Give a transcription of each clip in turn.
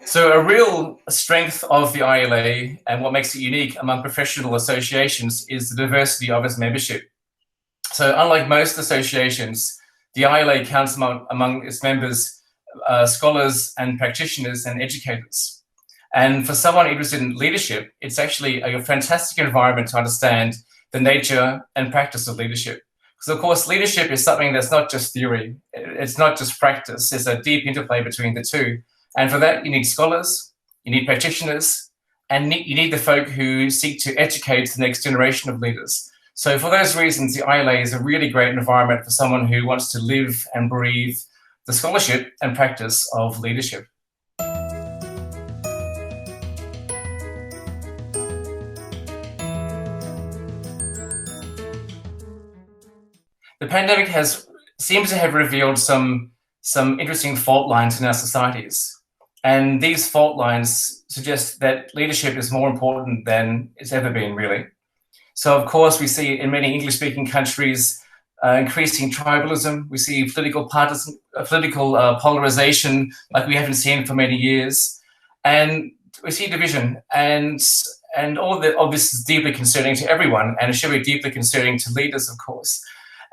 So a real strength of the ILA and what makes it unique among professional associations is the diversity of its membership. So unlike most associations, the ILA counts among its members scholars and practitioners and educators. And for someone interested in leadership, it's actually a fantastic environment to understand the nature and practice of leadership. Because of course, leadership is something that's not just theory, it's not just practice, there's a deep interplay between the two. And for that, you need scholars, you need practitioners, and you need the folk who seek to educate the next generation of leaders. So for those reasons, the ILA is a really great environment for someone who wants to live and breathe the scholarship and practice of leadership. The pandemic seems to have revealed some interesting fault lines in our societies. And these fault lines suggest that leadership is more important than it's ever been, really. So, of course, we see in many English-speaking countries increasing tribalism. We see political polarization like we haven't seen for many years. And we see division. And all of this is deeply concerning to everyone, and it should be deeply concerning to leaders, of course.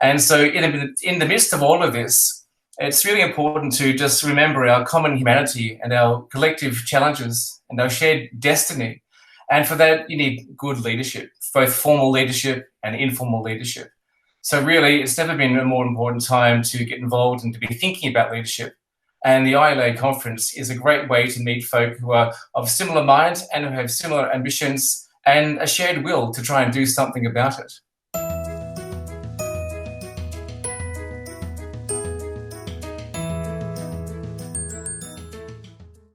And so in the midst of all of this, it's really important to just remember our common humanity and our collective challenges and our shared destiny. And for that, you need good leadership, both formal leadership and informal leadership. So really, it's never been a more important time to get involved and to be thinking about leadership. And the ILA conference is a great way to meet folk who are of similar mind and who have similar ambitions and a shared will to try and do something about it.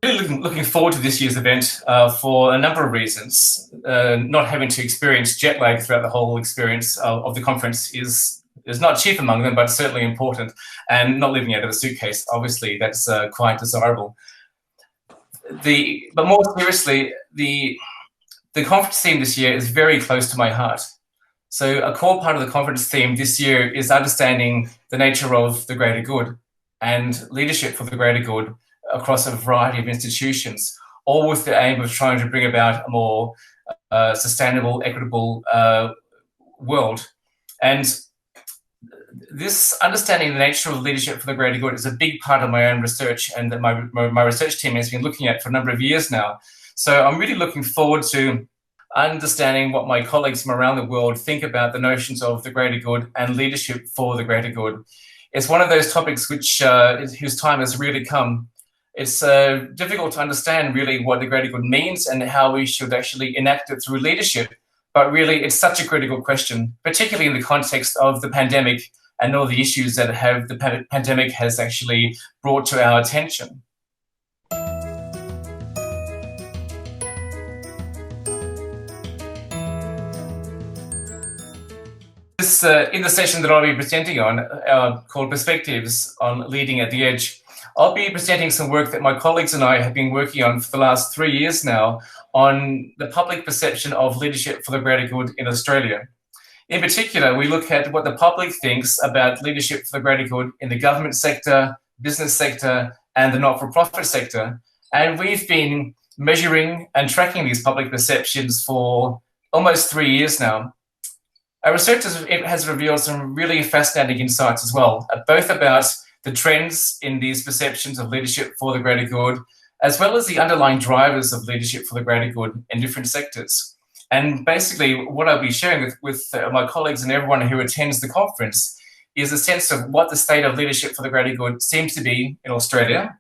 Really looking forward to this year's event for a number of reasons. Not having to experience jet lag throughout the whole experience of the conference is not chief among them, but certainly important. And not living out of a suitcase, obviously, that's quite desirable. But more seriously, the conference theme this year is very close to my heart. So a core part of the conference theme this year is understanding the nature of the greater good and leadership for the greater good across a variety of institutions, all with the aim of trying to bring about a more sustainable, equitable world. And this understanding the nature of leadership for the greater good is a big part of my own research and that my research team has been looking at for a number of years now. So I'm really looking forward to understanding what my colleagues from around the world think about the notions of the greater good and leadership for the greater good. It's one of those topics whose time has really come. It's difficult to understand really what the greater good means and how we should actually enact it through leadership. But really, it's such a critical question, particularly in the context of the pandemic and all the issues that the pandemic has actually brought to our attention. In the session that I'll be presenting on, called Perspectives on Leading at the Edge, I'll be presenting some work that my colleagues and I have been working on for the last 3 years now on the public perception of leadership for the greater good in Australia. In particular, we look at what the public thinks about leadership for the greater good in the government sector, business sector, and the not-for-profit sector. And we've been measuring and tracking these public perceptions for almost 3 years now. Our research has revealed some really fascinating insights as well, both about the trends in these perceptions of leadership for the greater good, as well as the underlying drivers of leadership for the greater good in different sectors. And basically, what I'll be sharing with my colleagues and everyone who attends the conference is a sense of what the state of leadership for the greater good seems to be in Australia,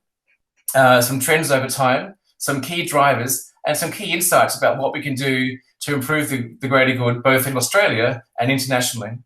some trends over time, some key drivers, and some key insights about what we can do to improve the greater good both in Australia and internationally.